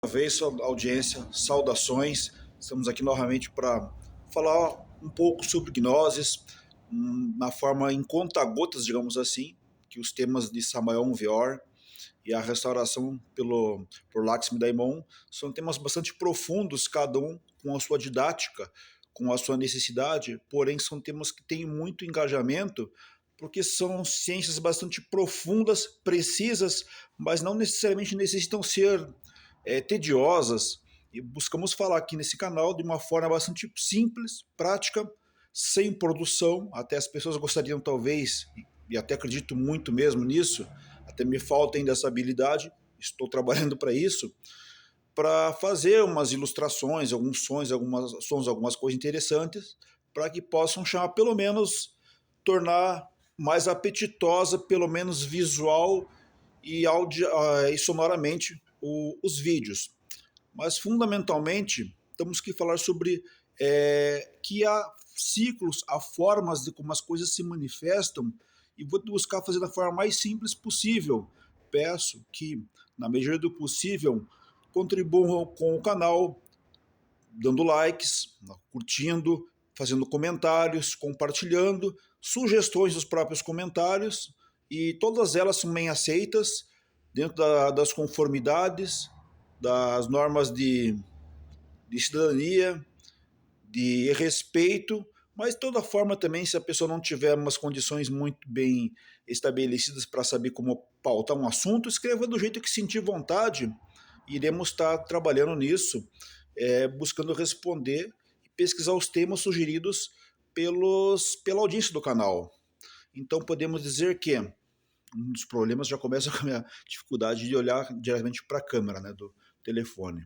Uma vez, audiência, saudações. Estamos aqui novamente para falar um pouco sobre gnoses, na forma em conta-gotas, digamos assim, que os temas de Samael Weor e a restauração por Laxmi Daimon são temas bastante profundos, cada um com a sua didática, com a sua necessidade, porém são temas que têm muito engajamento, porque são ciências bastante profundas, precisas, mas não necessariamente necessitam ser tediosas, e buscamos falar aqui nesse canal de uma forma bastante simples, prática, sem produção. Até as pessoas gostariam, talvez, e até acredito muito mesmo nisso, até me falta ainda essa habilidade, estou trabalhando para isso, para fazer umas ilustrações, alguns sons, algumas coisas interessantes, para que possam chamar, pelo menos, tornar mais apetitosa, pelo menos visual e sonoramente, os vídeos. Mas, fundamentalmente, temos que falar sobre que há ciclos, há formas de como as coisas se manifestam, e vou buscar fazer da forma mais simples possível. Peço que, na medida do possível, contribuam com o canal, dando likes, curtindo, fazendo comentários, compartilhando, sugestões dos próprios comentários, e todas elas são bem aceitas dentro das conformidades, das normas de cidadania, de respeito, mas de toda forma também, se a pessoa não tiver umas condições muito bem estabelecidas para saber como pautar um assunto, escreva do jeito que sentir vontade. Iremos estar trabalhando nisso, buscando responder e pesquisar os temas sugeridos pela audiência do canal. Então podemos dizer que um dos problemas já começa com a minha dificuldade de olhar diretamente para a câmera, né, do telefone.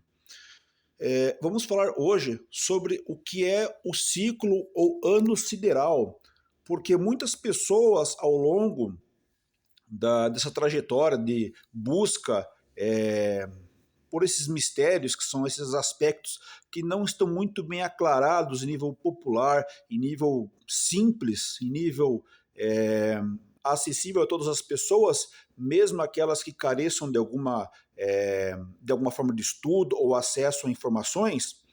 Vamos falar hoje sobre o que é o ciclo ou ano sideral, porque muitas pessoas ao longo dessa trajetória de busca por esses mistérios, que são esses aspectos que não estão muito bem aclarados em nível popular, em nível simples, em nível acessível a todas as pessoas, mesmo aquelas que careçam de alguma forma de estudo ou acesso a informações,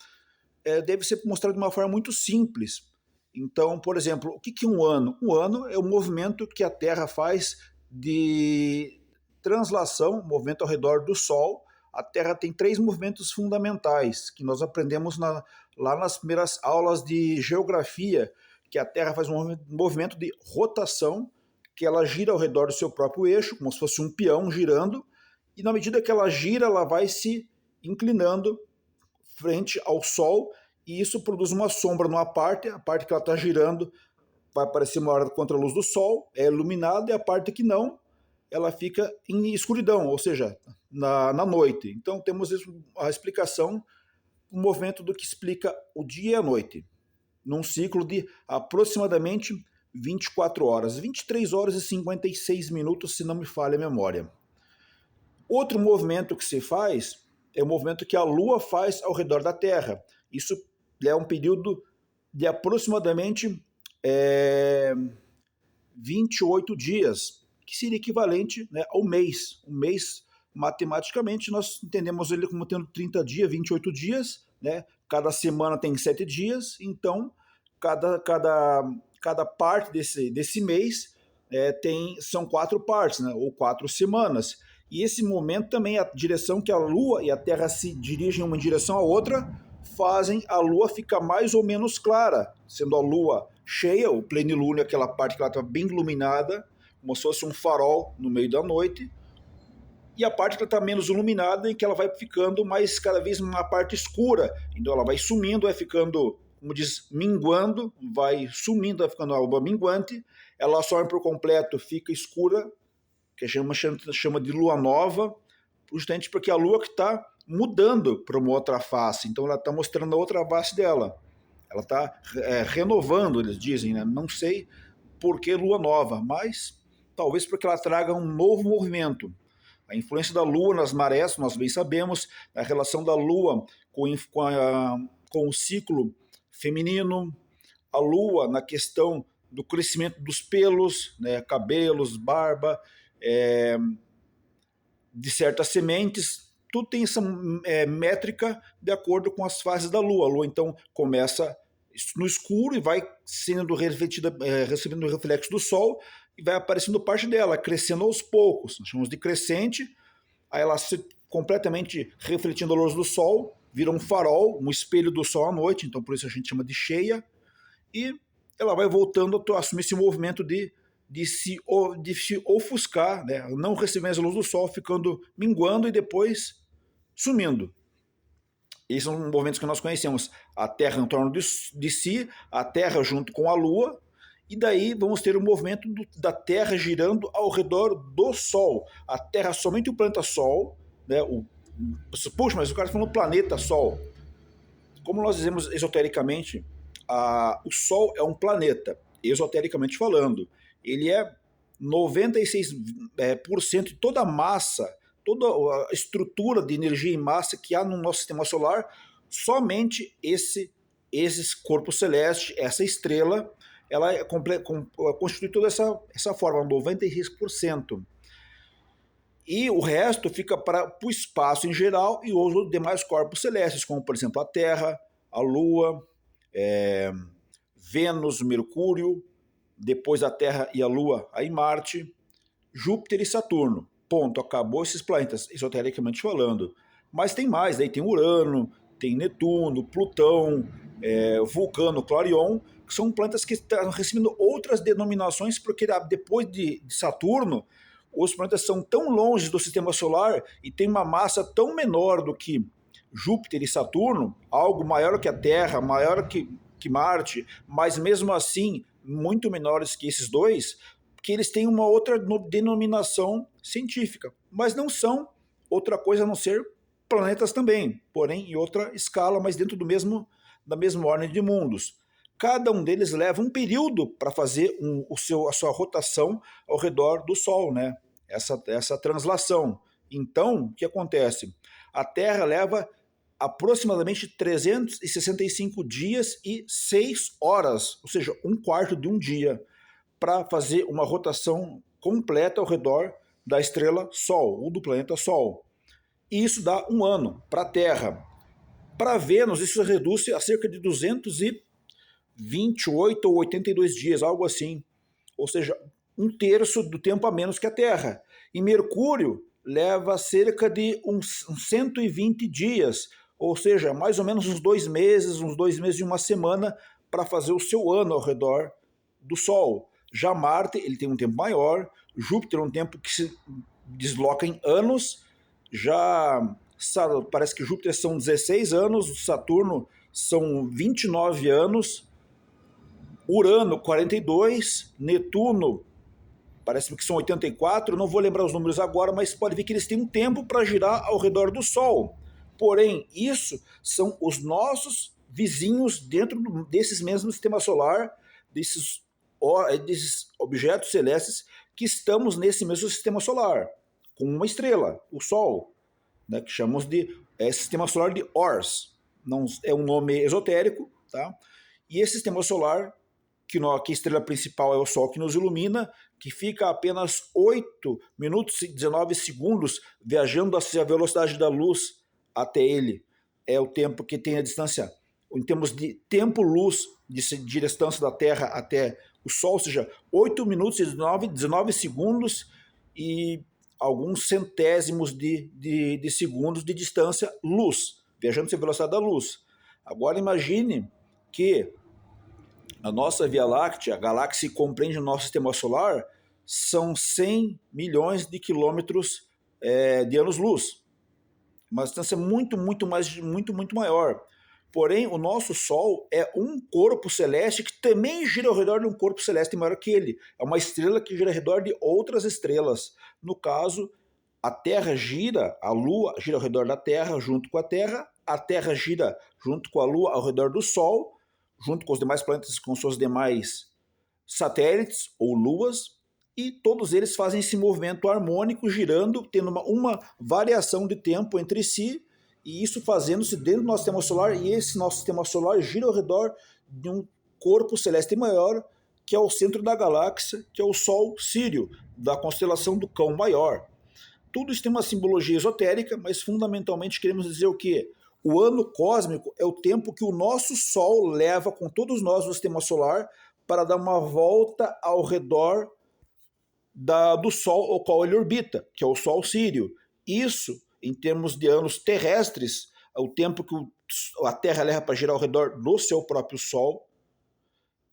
deve ser mostrado de uma forma muito simples. Então, por exemplo, o que é um ano? Um ano é o movimento que a Terra faz de translação, movimento ao redor do Sol. A Terra tem 3 movimentos fundamentais que nós aprendemos lá nas primeiras aulas de geografia, que a Terra faz um movimento de rotação, que ela gira ao redor do seu próprio eixo, como se fosse um peão girando, e na medida que ela gira, ela vai se inclinando frente ao Sol, e isso produz uma sombra numa parte, a parte que ela está girando vai aparecer maior contra a luz do Sol, é iluminada, e a parte que não, ela fica em escuridão, ou seja, na noite. Então temos a explicação, um movimento do que explica o dia e a noite, num ciclo de aproximadamente 24 horas, 23 horas e 56 minutos, se não me falha a memória. Outro movimento que se faz é o movimento que a Lua faz ao redor da Terra. Isso é um período de aproximadamente 28 dias, que seria equivalente, né, ao mês. Um mês, matematicamente, nós entendemos ele como tendo 30 dias, 28 dias, né? Cada semana tem 7 dias, então cada parte desse mês são 4 partes, né, ou 4 semanas. E esse momento também, a direção que a Lua e a Terra se dirigem uma em direção à outra, fazem a Lua ficar mais ou menos clara, sendo a Lua cheia, o plenilúnio, aquela parte que ela está bem iluminada, como se fosse um farol no meio da noite, e a parte que ela está menos iluminada, em que ela vai ficando mais, cada vez uma parte escura, então ela vai sumindo, vai ficando, como diz, minguando, vai sumindo, vai ficando alba minguante, ela some por completo, fica escura, que chama de lua nova, justamente porque a lua que está mudando para uma outra face, então ela está mostrando a outra face dela, ela está renovando, eles dizem, né? Não sei por que lua nova, mas talvez porque ela traga um novo movimento. A influência da lua nas marés, nós bem sabemos, a relação da lua com o ciclo feminino, a lua na questão do crescimento dos pelos, né, cabelos, barba, de certas sementes, tudo tem essa métrica de acordo com as fases da Lua. A Lua, então, começa no escuro e vai sendo refletida, recebendo o reflexo do Sol e vai aparecendo parte dela, crescendo aos poucos. Nós chamamos de crescente, aí ela se completamente refletindo a luz do Sol, vira um farol, um espelho do Sol à noite, então por isso a gente chama de cheia, e ela vai voltando a assumir esse movimento de se ofuscar, né? Não receber mais a luz do Sol, ficando minguando e depois sumindo. Esses são movimentos que nós conhecemos. A Terra em torno de si, a Terra junto com a Lua, e daí vamos ter o movimento da Terra girando ao redor do Sol. A Terra, somente o planeta Sol, né? Puxa, mas o cara está falando planeta Sol. Como nós dizemos esotericamente, o Sol é um planeta, esotericamente falando. Ele é 96% de toda a massa, toda a estrutura de energia e massa que há no nosso sistema solar, somente esse corpo celeste, essa estrela, ela constitui toda essa forma, 96%. E o resto fica para o espaço em geral e os demais corpos celestes, como por exemplo a Terra, a Lua, Vênus, Mercúrio, depois da Terra e a Lua, aí Marte, Júpiter e Saturno. Ponto, acabou esses planetas, esotericamente falando. Mas tem mais, daí tem Urano, tem Netuno, Plutão, Vulcano, Clarion, que são planetas que estão recebendo outras denominações, porque depois de Saturno, os planetas são tão longe do sistema solar e têm uma massa tão menor do que Júpiter e Saturno, algo maior que a Terra, maior que Marte, mas mesmo assim muito menores que esses dois, que eles têm uma outra denominação científica, mas não são outra coisa a não ser planetas também, porém em outra escala, mas dentro da mesma ordem de mundos. Cada um deles leva um período para fazer a sua rotação ao redor do Sol, né? Essa translação. Então, o que acontece? A Terra leva aproximadamente 365 dias e 6 horas, ou seja, um quarto de um dia, para fazer uma rotação completa ao redor da estrela Sol, ou do planeta Sol. E isso dá um ano para a Terra. Para Vênus, isso reduz a cerca de 228 ou 82 dias, algo assim. Ou seja, um terço do tempo a menos que a Terra. E Mercúrio leva cerca de uns 120 dias, ou seja, mais ou menos uns 2 meses e uma semana para fazer o seu ano ao redor do Sol. Já Marte, ele tem um tempo maior, Júpiter é um tempo que se desloca em anos, já parece que Júpiter são 16 anos, Saturno são 29 anos, Urano 42, Netuno parece que são 84, não vou lembrar os números agora, mas pode ver que eles têm um tempo para girar ao redor do Sol. Porém, isso são os nossos vizinhos dentro desses mesmos sistema solar, desses objetos celestes que estamos nesse mesmo sistema solar, com uma estrela, o Sol, né, que chamamos de sistema solar de Ors. Não, é um nome esotérico, tá? E esse sistema solar, que a estrela principal é o Sol que nos ilumina, que fica a apenas 8 minutos e 19 segundos viajando a velocidade da luz até ele. É o tempo que tem a distância, em termos de tempo-luz de distância da Terra até o Sol, ou seja, 8 minutos e 19 segundos e alguns centésimos de segundos de distância luz, viajando a velocidade da luz. Agora imagine que a nossa Via Láctea, a galáxia que compreende o nosso sistema solar, são 100 milhões de quilômetros de anos-luz. Uma distância muito maior. Porém, o nosso Sol é um corpo celeste que também gira ao redor de um corpo celeste maior que ele. É uma estrela que gira ao redor de outras estrelas. No caso, a Terra gira, a Lua gira ao redor da Terra junto com a Terra gira junto com a Lua ao redor do Sol, junto com os demais planetas, com seus demais satélites ou luas, e todos eles fazem esse movimento harmônico, girando, tendo uma variação de tempo entre si, e isso fazendo-se dentro do nosso sistema solar, e esse nosso sistema solar gira ao redor de um corpo celeste maior, que é o centro da galáxia, que é o Sol Sírio, da constelação do Cão Maior. Tudo isso tem uma simbologia esotérica, mas fundamentalmente queremos dizer o quê? O ano cósmico é o tempo que o nosso Sol leva com todos nós no sistema solar para dar uma volta ao redor do Sol ao qual ele orbita, que é o Sol Sírio. Isso, em termos de anos terrestres, é o tempo que a Terra leva para girar ao redor do seu próprio Sol,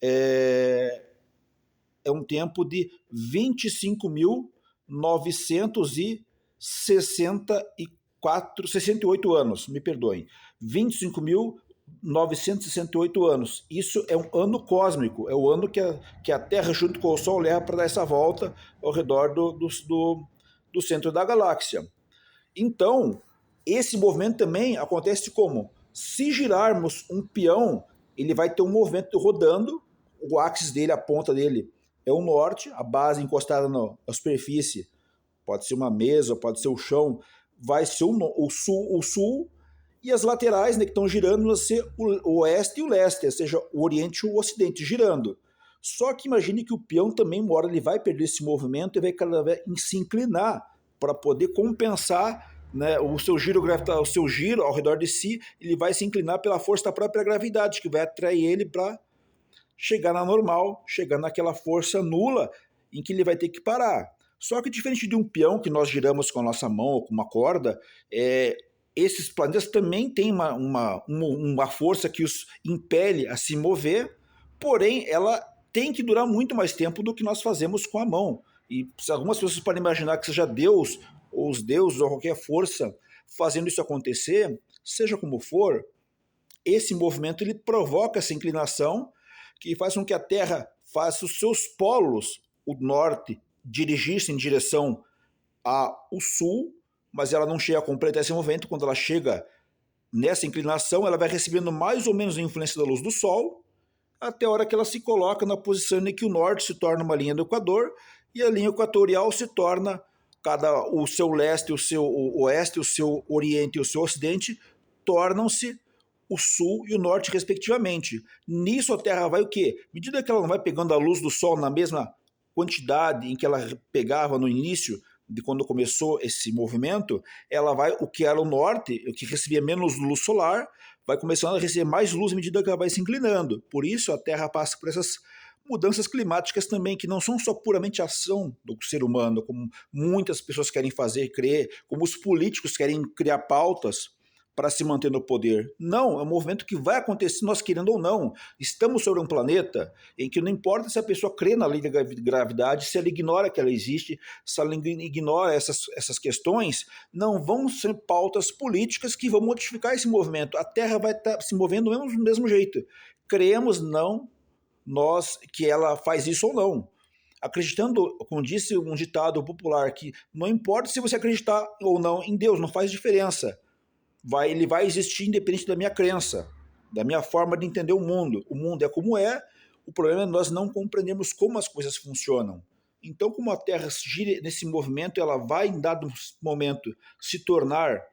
é um tempo de 25.968 anos, me perdoem, 25.968 anos. Isso é um ano cósmico, é o ano que a Terra, junto com o Sol, leva para dar essa volta ao redor do centro da galáxia. Então, esse movimento também acontece como? Se girarmos um peão, ele vai ter um movimento rodando, o axis dele, a ponta dele, é o norte, a base encostada na superfície, pode ser uma mesa, pode ser o chão, vai ser o sul, e as laterais, né, que estão girando, vão ser o oeste e o leste, ou seja, o oriente e o ocidente girando. Só que imagine que o peão também, uma hora, ele vai perder esse movimento e vai cada vez se inclinar para poder compensar, né, o seu giro ao redor de si, ele vai se inclinar pela força da própria gravidade, que vai atrair ele para chegar na normal, chegar naquela força nula em que ele vai ter que parar. Só que diferente de um peão que nós giramos com a nossa mão ou com uma corda, esses planetas também têm uma força que os impele a se mover, porém ela tem que durar muito mais tempo do que nós fazemos com a mão. E algumas pessoas podem imaginar que seja Deus, ou os deuses, ou qualquer força fazendo isso acontecer, seja como for, esse movimento ele provoca essa inclinação que faz com que a Terra faça os seus polos, o norte, dirigir-se em direção ao sul, mas ela não chega a completar esse movimento. Quando ela chega nessa inclinação, ela vai recebendo mais ou menos a influência da luz do Sol, até a hora que ela se coloca na posição em que o norte se torna uma linha do Equador e a linha equatorial se torna o seu leste, o seu oeste, o seu oriente e o seu ocidente tornam-se o sul e o norte, respectivamente. Nisso a Terra vai o quê? À medida que ela não vai pegando a luz do Sol na mesma quantidade em que ela pegava no início, de quando começou esse movimento, ela vai, o que era o norte, o que recebia menos luz solar, vai começando a receber mais luz à medida que ela vai se inclinando. Por isso a Terra passa por essas mudanças climáticas também, que não são só puramente ação do ser humano, como muitas pessoas querem fazer crer, como os políticos querem criar pautas para se manter no poder. Não, é um movimento que vai acontecer, nós querendo ou não. Estamos sobre um planeta em que não importa se a pessoa crê na lei da gravidade, se ela ignora que ela existe, se ela ignora essas questões, não vão ser pautas políticas que vão modificar esse movimento. A Terra vai estar se movendo do mesmo jeito. Creemos não nós que ela faz isso ou não. Acreditando, como disse um ditado popular, que não importa se você acreditar ou não em Deus, não faz diferença. Ele vai existir independente da minha crença, da minha forma de entender o mundo. O mundo é como é, o problema é nós não compreendemos como as coisas funcionam. Então, como a Terra gira nesse movimento, ela vai, em dado momento, se tornar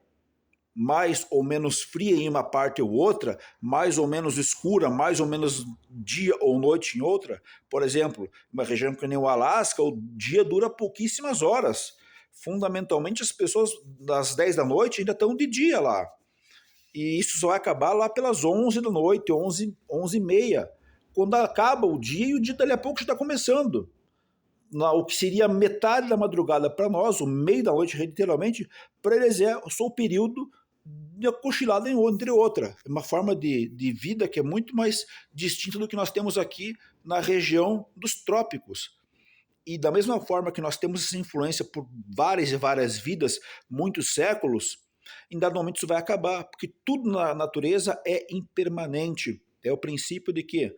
mais ou menos fria em uma parte ou outra, mais ou menos escura, mais ou menos dia ou noite em outra. Por exemplo, uma região que nem o Alasca, o dia dura pouquíssimas horas. Fundamentalmente, as pessoas das 10 da noite ainda estão de dia lá. E isso só vai acabar lá pelas 11 da noite, 11 e meia. Quando acaba o dia, e o dia dali a pouco já está começando. O que seria metade da madrugada para nós, o meio da noite, literalmente, para eles é só o período de cochilada entre outra. É uma forma de vida que é muito mais distinta do que nós temos aqui na região dos trópicos. E da mesma forma que nós temos essa influência por várias e várias vidas, muitos séculos, em dado momento isso vai acabar, porque tudo na natureza é impermanente. É o princípio de que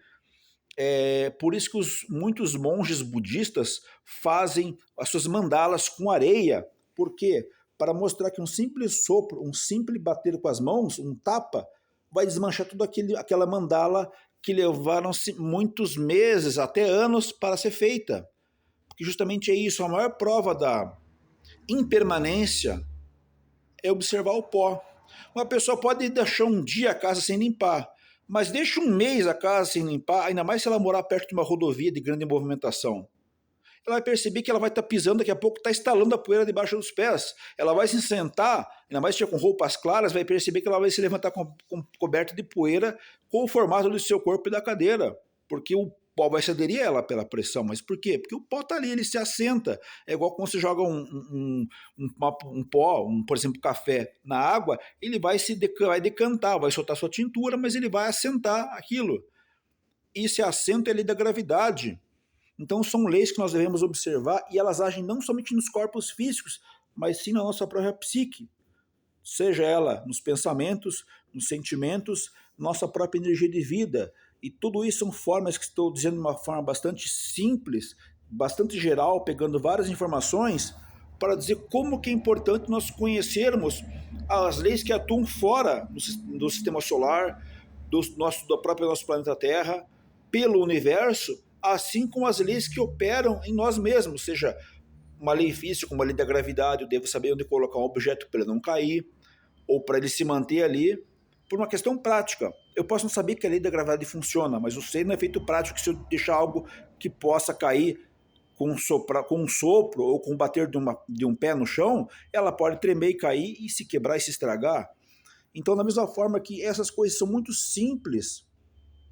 por isso que muitos monges budistas fazem as suas mandalas com areia. Por quê? Para mostrar que um simples sopro, um simples bater com as mãos, um tapa, vai desmanchar toda aquela mandala que levaram-se muitos meses, até anos, para ser feita. Porque justamente é isso, a maior prova da impermanência é observar o pó. Uma pessoa pode deixar um dia a casa sem limpar, mas deixa um mês a casa sem limpar, ainda mais se ela morar perto de uma rodovia de grande movimentação. ela vai perceber que ela vai estar pisando, daqui a pouco está estalando a poeira debaixo dos pés. Ela vai se sentar, ainda mais se tiver com roupas claras, vai perceber que ela vai se levantar coberta de poeira com o formato do seu corpo e da cadeira, porque o pó vai se aderir a ela pela pressão. Mas por quê? Porque o pó está ali, ele se assenta. É igual quando você joga um pó, por exemplo, café na água, ele vai decantar, vai soltar sua tintura, mas ele vai assentar aquilo. E esse assento é a lei da gravidade. Então são leis que nós devemos observar e elas agem não somente nos corpos físicos, mas sim na nossa própria psique. Seja ela nos pensamentos, nos sentimentos, nossa própria energia de vida. E tudo isso são formas que estou dizendo de uma forma bastante simples, bastante geral, pegando várias informações para dizer como que é importante nós conhecermos as leis que atuam fora do sistema solar, do próprio nosso planeta Terra, pelo universo, assim como as leis que operam em nós mesmos, seja uma lei física, como a lei da gravidade, eu devo saber onde colocar um objeto para ele não cair, ou para ele se manter ali, por uma questão prática. Eu posso não saber que a lei da gravidade funciona, mas eu sei no efeito prático que se eu deixar algo que possa cair com um sopro ou com o bater de um pé no chão, ela pode tremer e cair e se quebrar e se estragar. Então, da mesma forma que essas coisas são muito simples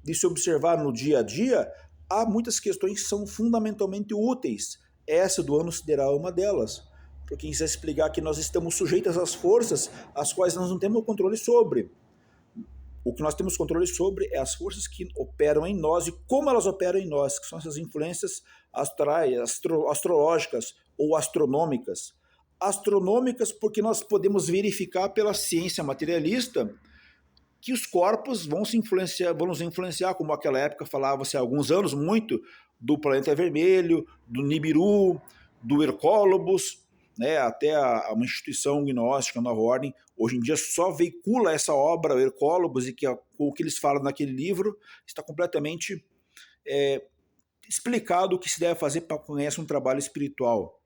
de se observar no dia a dia, há muitas questões que são fundamentalmente úteis. Essa do ano sideral é uma delas. Porque quiser explicar que nós estamos sujeitos às forças as quais nós não temos controle sobre. O que nós temos controle sobre é as forças que operam em nós e como elas operam em nós, que são essas influências astrais, astrológicas ou astronômicas. Astronômicas porque nós podemos verificar pela ciência materialista que os corpos vão nos influenciar, como naquela época falava-se há alguns anos muito, do planeta vermelho, do Nibiru, do Hercólobus, né, até uma instituição gnóstica, Nova Ordem, hoje em dia só veicula essa obra, o Hercólobus, e que o que eles falam naquele livro está completamente explicado o que se deve fazer para conhecer um trabalho espiritual.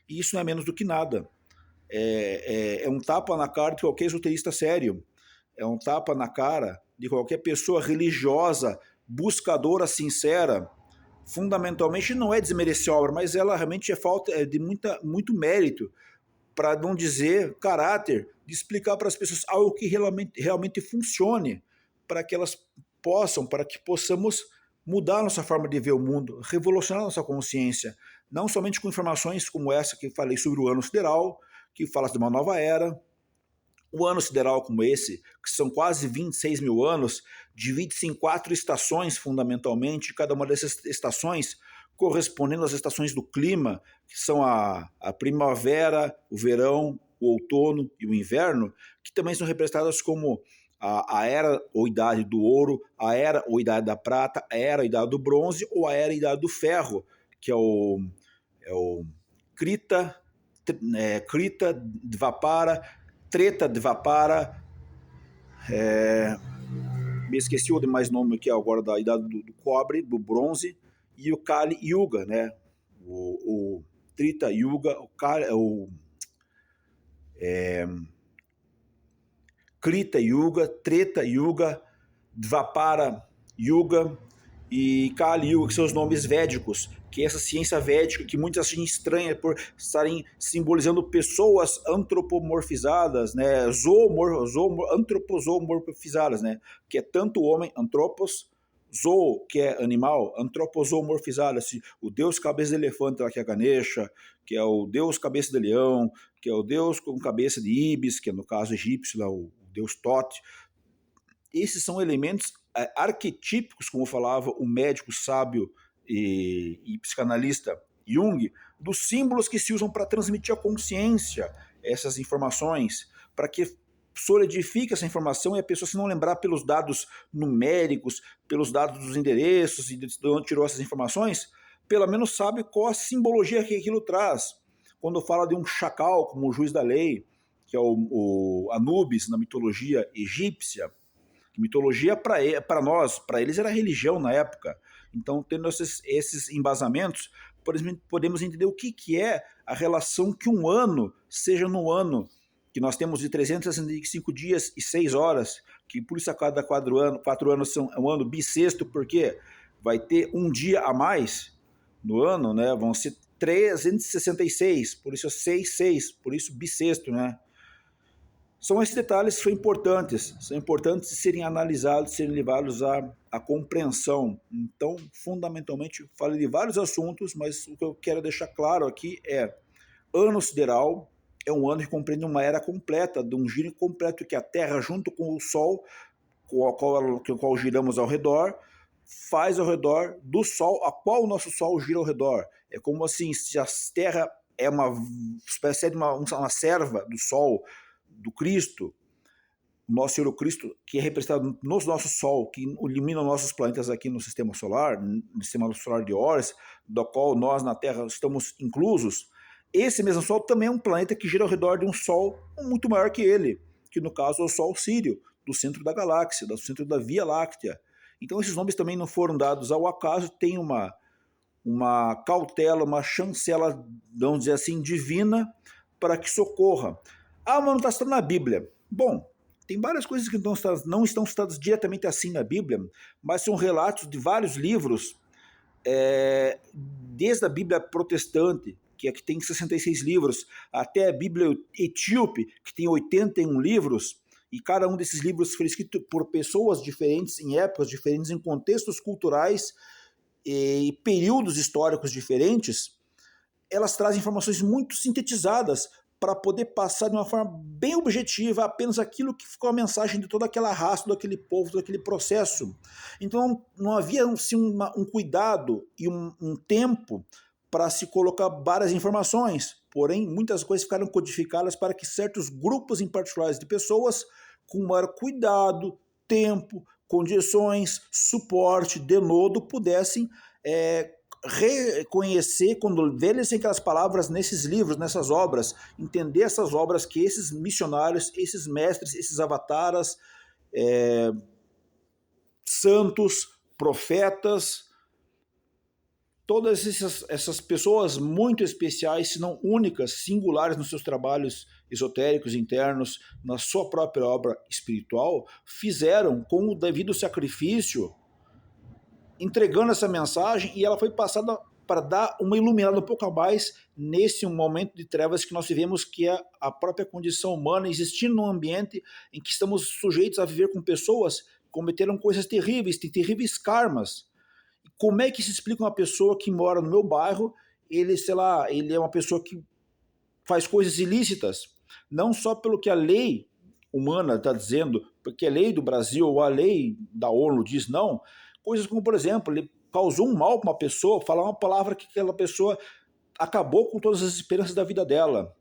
E isso não é menos do que nada. É um tapa na cara de qualquer esoterista sério. É um tapa na cara de qualquer pessoa religiosa, buscadora, sincera. Fundamentalmente não é desmerecer a obra, mas ela realmente é falta de muito mérito, para não dizer caráter, de explicar para as pessoas algo que realmente funcione, para que elas para que possamos mudar a nossa forma de ver o mundo, revolucionar a nossa consciência, não somente com informações como essa que falei sobre o ano sideral, que fala de uma nova era. O ano sideral como esse, que são quase 26 mil anos, divide-se em 4 estações fundamentalmente, cada uma dessas estações correspondendo às estações do clima, que são a primavera, o verão, o outono e o inverno, que também são representadas como a era ou idade do ouro, a era ou idade da prata, a era ou idade do bronze ou a era ou idade do ferro, que é o Krita, Dvapara, Treta Dvapara, me esqueci o demais nome aqui agora da idade do cobre, do bronze, e o Kali Yuga, né? O Trita Yuga, Krita Yuga, Treta Yuga, Dvapara Yuga e Kali Yuga, que são os nomes védicos, que é essa ciência védica que muitas acham estranha por estarem simbolizando pessoas antropomorfizadas, né, antropozoomorfizadas, né, que é tanto homem, antropos, zoo, que é animal, antropozoomorfizado, assim, o deus cabeça de elefante, lá, que é Ganesha, que é o deus cabeça de leão, que é o deus com cabeça de Ibis, que é no caso egípcio, lá, o deus Tote. Esses são elementos arquetípicos, como falava o médico sábio e psicanalista Jung, dos símbolos que se usam para transmitir à consciência essas informações, para que solidifique essa informação e a pessoa, se não lembrar pelos dados numéricos, pelos dados dos endereços e de onde tirou essas informações, pelo menos sabe qual a simbologia que aquilo traz. Quando fala de um chacal como o juiz da lei, que é o Anubis na mitologia egípcia, mitologia para nós, para eles era religião na época. Então, tendo esses embasamentos, podemos entender o que é a relação que um ano seja no ano, que nós temos de 365 dias e 6 horas, que por isso a cada 4 anos é um ano bissexto, porque vai ter um dia a mais no ano, né? Vão ser 366, por isso é 66, por isso bissexto, né? São esses detalhes que são importantes de serem analisados, serem levados à compreensão. Então, fundamentalmente, falei de vários assuntos, mas o que eu quero deixar claro aqui é: ano sideral é um ano que compreende uma era completa, de um giro completo que a Terra, junto com o Sol, com o qual giramos ao redor, faz ao redor do Sol, a qual o nosso Sol gira ao redor. É como assim, se a Terra é uma espécie de uma serva do Sol, do Cristo, nosso Senhor Cristo, que é representado no nosso Sol, que ilumina nossos planetas aqui no sistema solar de Órion, do qual nós na Terra estamos inclusos. Esse mesmo Sol também é um planeta que gira ao redor de um Sol muito maior que ele, que no caso é o Sol Sírio, do centro da galáxia, do centro da Via Láctea. Então esses nomes também não foram dados ao acaso, tem uma cautela, uma chancela, vamos dizer assim, divina, para que socorra. Ah, mas não está citado na Bíblia. Bom, tem várias coisas que não estão citadas diretamente assim na Bíblia, mas são relatos de vários livros, desde a Bíblia protestante, que tem 66 livros, até a Bíblia etíope, que tem 81 livros, e cada um desses livros foi escrito por pessoas diferentes, em épocas diferentes, em contextos culturais e períodos históricos diferentes. Elas trazem informações muito sintetizadas para poder passar de uma forma bem objetiva apenas aquilo que ficou a mensagem de toda aquela raça, daquele povo, daquele processo. Então não havia assim, um cuidado e um tempo para se colocar várias informações, porém muitas coisas ficaram codificadas para que certos grupos em particulares de pessoas, com maior cuidado, tempo, condições, suporte, denodo, pudessem reconhecer, quando verem aquelas palavras nesses livros, nessas obras, entender essas obras que esses missionários, esses mestres, esses avataras, santos, profetas, todas essas pessoas muito especiais, se não únicas, singulares nos seus trabalhos esotéricos internos, na sua própria obra espiritual, fizeram com o devido sacrifício, entregando essa mensagem, e ela foi passada para dar uma iluminada um pouco a mais nesse momento de trevas que nós vivemos, que é a própria condição humana, existindo num ambiente em que estamos sujeitos a viver com pessoas que cometeram coisas terríveis, tem terríveis karmas. Como é que se explica uma pessoa que mora no meu bairro, ele é uma pessoa que faz coisas ilícitas, não só pelo que a lei humana está dizendo, porque a lei do Brasil ou a lei da ONU diz não, coisas como, por exemplo, ele causou um mal para uma pessoa, falar uma palavra que aquela pessoa acabou com todas as esperanças da vida dela.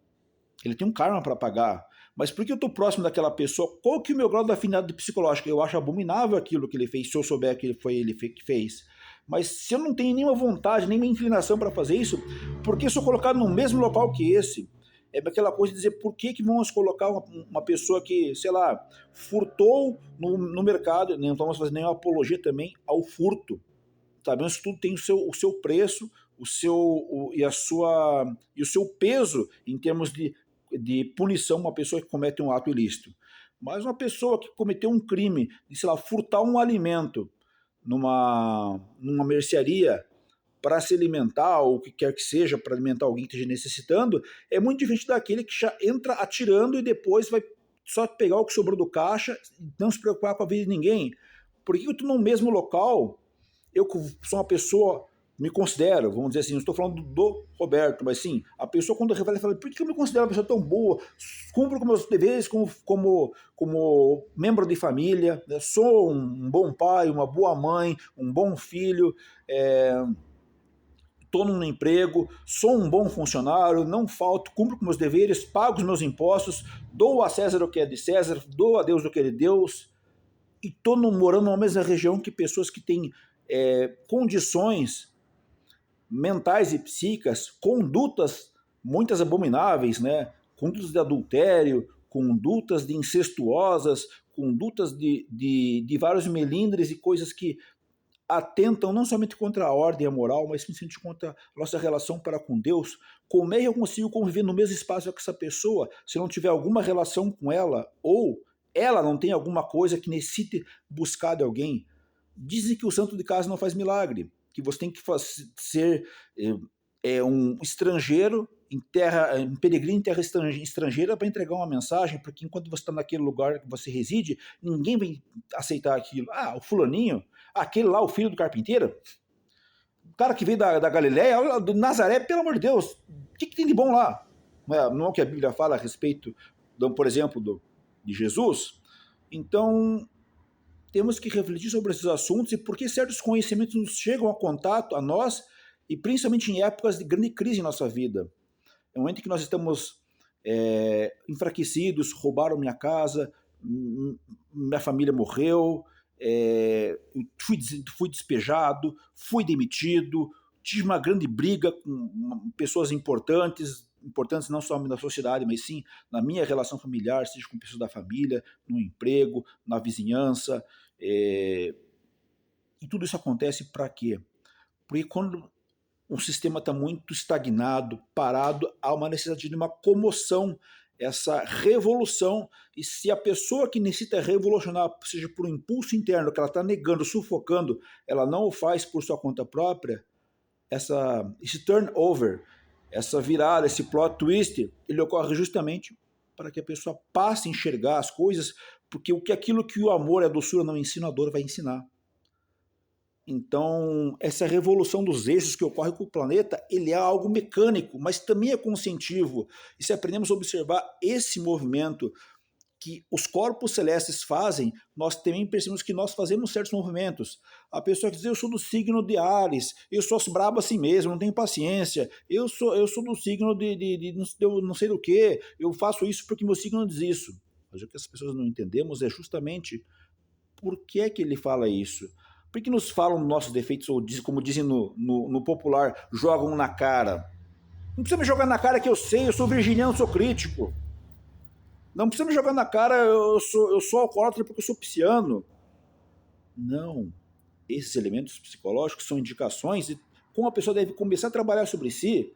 Ele tem um karma para pagar. Mas porque eu estou próximo daquela pessoa, qual que é o meu grau de afinidade psicológica? Eu acho abominável aquilo que ele fez, se eu souber que foi ele que fez. Mas se eu não tenho nenhuma vontade, nenhuma inclinação para fazer isso, por que sou colocado no mesmo local que esse? É aquela coisa de dizer, por que vamos colocar uma pessoa que, sei lá, furtou no mercado, não vamos fazer nenhuma apologia também ao furto. Sabemos que tudo tem o seu preço, o seu peso em termos de punição, uma pessoa que comete um ato ilícito. Mas uma pessoa que cometeu um crime, de, sei lá, furtar um alimento numa mercearia para se alimentar, ou o que quer que seja, para alimentar alguém que esteja necessitando, é muito diferente daquele que já entra atirando e depois vai só pegar o que sobrou do caixa e não se preocupar com a vida de ninguém. Por que eu estou no mesmo local? Eu sou uma pessoa, me considero, vamos dizer assim, não estou falando do Roberto, mas sim, a pessoa quando revela, fala, por que eu me considero uma pessoa tão boa? Cumpro com meus deveres como membro de família, né? Sou um bom pai, uma boa mãe, um bom filho, estou num emprego, sou um bom funcionário, não falto, cumpro com meus deveres, pago os meus impostos, dou a César o que é de César, dou a Deus o que é de Deus, e estou morando na mesma região que pessoas que têm condições mentais e psíquicas, condutas muitas abomináveis, né? Condutas de adultério, condutas de incestuosas, condutas de vários melindres e coisas que atentam não somente contra a ordem e a moral, mas principalmente contra a nossa relação para com Deus. Como é que eu consigo conviver no mesmo espaço com essa pessoa se eu não tiver alguma relação com ela, ou ela não tem alguma coisa que necessite buscar de alguém? Dizem que o santo de casa não faz milagre, que você tem que ser é um estrangeiro um peregrino em terra estrangeira para entregar uma mensagem, porque enquanto você está naquele lugar que você reside, ninguém vem aceitar aquilo. O fulaninho, aquele lá, o filho do carpinteiro, o cara que veio da Galileia, do Nazaré, pelo amor de Deus, o que tem de bom lá? Não é o que a Bíblia fala a respeito, por exemplo, de Jesus? Então, temos que refletir sobre esses assuntos e por que certos conhecimentos nos chegam a contato a nós, e principalmente em épocas de grande crise em nossa vida. É um momento em que nós estamos enfraquecidos, roubaram minha casa, minha família morreu, fui despejado, fui demitido, tive uma grande briga com pessoas importantes não só na sociedade, mas sim na minha relação familiar, seja com pessoas da família, no emprego, na vizinhança. E tudo isso acontece para quê? Porque quando um sistema está muito estagnado, parado, há uma necessidade de uma comoção, essa revolução, e se a pessoa que necessita revolucionar, seja por um impulso interno, que ela está negando, sufocando, ela não o faz por sua conta própria, esse turnover, essa virada, esse plot twist, ele ocorre justamente para que a pessoa passe a enxergar as coisas, porque aquilo que o amor e a doçura não ensinam, a dor vai ensinar. Então, essa revolução dos eixos que ocorre com o planeta, ele é algo mecânico, mas também é conscientivo. E se aprendemos a observar esse movimento que os corpos celestes fazem, nós também percebemos que nós fazemos certos movimentos. A pessoa que diz, eu sou do signo de Áries, eu sou brabo assim mesmo, não tenho paciência, eu sou do signo de não sei do que, eu faço isso porque meu signo diz isso. Mas o que as pessoas não entendemos é justamente por que é que ele fala isso. Por que nos falam nossos defeitos, ou como dizem no popular, jogam na cara? Não precisa me jogar na cara que eu sei, eu sou virginiano, sou crítico. Não precisa me jogar na cara, eu sou alcoólatra porque eu sou pisciano. Não. Esses elementos psicológicos são indicações de como a pessoa deve começar a trabalhar sobre si.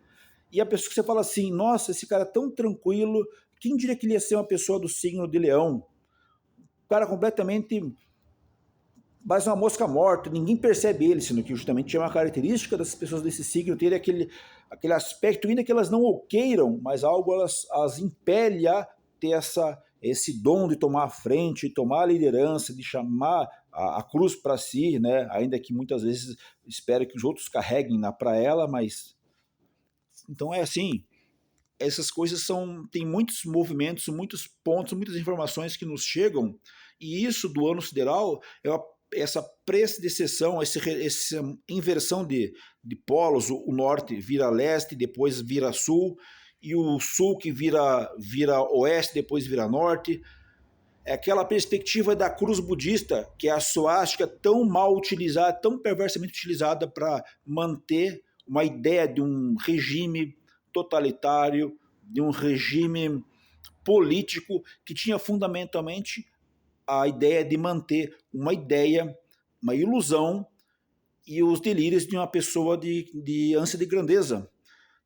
E a pessoa que você fala assim, nossa, esse cara é tão tranquilo, quem diria que ele ia ser uma pessoa do signo de Leão? O cara completamente... mas uma mosca morta, ninguém percebe ele, sendo que justamente é uma característica das pessoas desse signo, ter aquele aspecto, ainda que elas não o queiram, mas algo as impele a ter esse dom de tomar a frente, tomar a liderança, de chamar a cruz para si, né? Ainda que muitas vezes espera que os outros carreguem para ela, mas... Então é assim, essas coisas tem muitos movimentos, muitos pontos, muitas informações que nos chegam, e isso do ano sideral essa predecessão, essa inversão de polos, o norte vira leste, depois vira sul, e o sul que vira oeste, depois vira norte. É aquela perspectiva da cruz budista, que é a suástica tão mal utilizada, tão perversamente utilizada para manter uma ideia de um regime totalitário, de um regime político que tinha fundamentalmente a ideia de manter uma ilusão e os delírios de uma pessoa de ânsia de grandeza.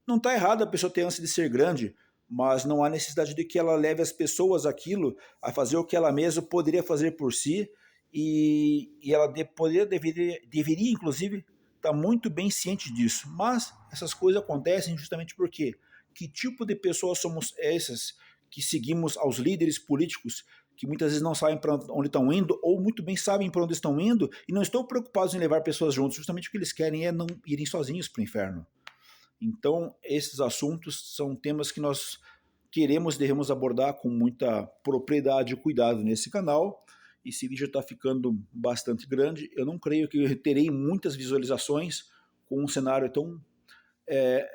Não está errado a pessoa ter ânsia de ser grande, mas não há necessidade de que ela leve as pessoas aquilo a fazer o que ela mesma poderia fazer por si, e ela deveria inclusive, estar muito bem ciente disso. Mas essas coisas acontecem justamente porque que tipo de pessoas somos essas que seguimos aos líderes políticos que muitas vezes não sabem para onde estão indo, ou muito bem sabem para onde estão indo, e não estão preocupados em levar pessoas juntos, justamente o que eles querem é não irem sozinhos para o inferno. Então, esses assuntos são temas que nós devemos abordar com muita propriedade e cuidado nesse canal. Esse vídeo está ficando bastante grande, eu não creio que eu terei muitas visualizações com um cenário tão...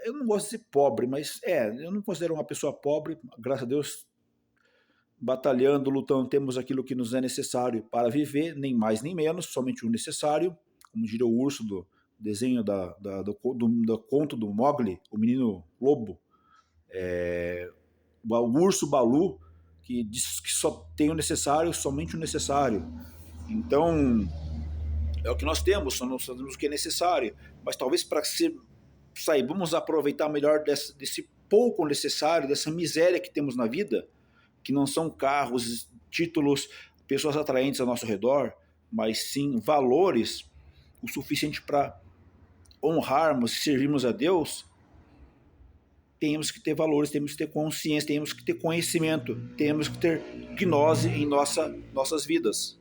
eu não gosto de ser pobre, mas eu não considero uma pessoa pobre, graças a Deus, batalhando, lutando, temos aquilo que nos é necessário para viver, nem mais nem menos, somente o necessário, como diria o urso do desenho do conto do Mowgli, o menino lobo, o urso Balu, que diz que só tem o necessário, somente o necessário. Então, é o que nós temos, nós sabemos o que é necessário, mas talvez para saibamos aproveitar melhor desse pouco necessário, dessa miséria que temos na vida, que não são carros, títulos, pessoas atraentes ao nosso redor, mas sim valores o suficiente para honrarmos e servirmos a Deus, temos que ter valores, temos que ter consciência, temos que ter conhecimento, temos que ter gnose em nossas vidas.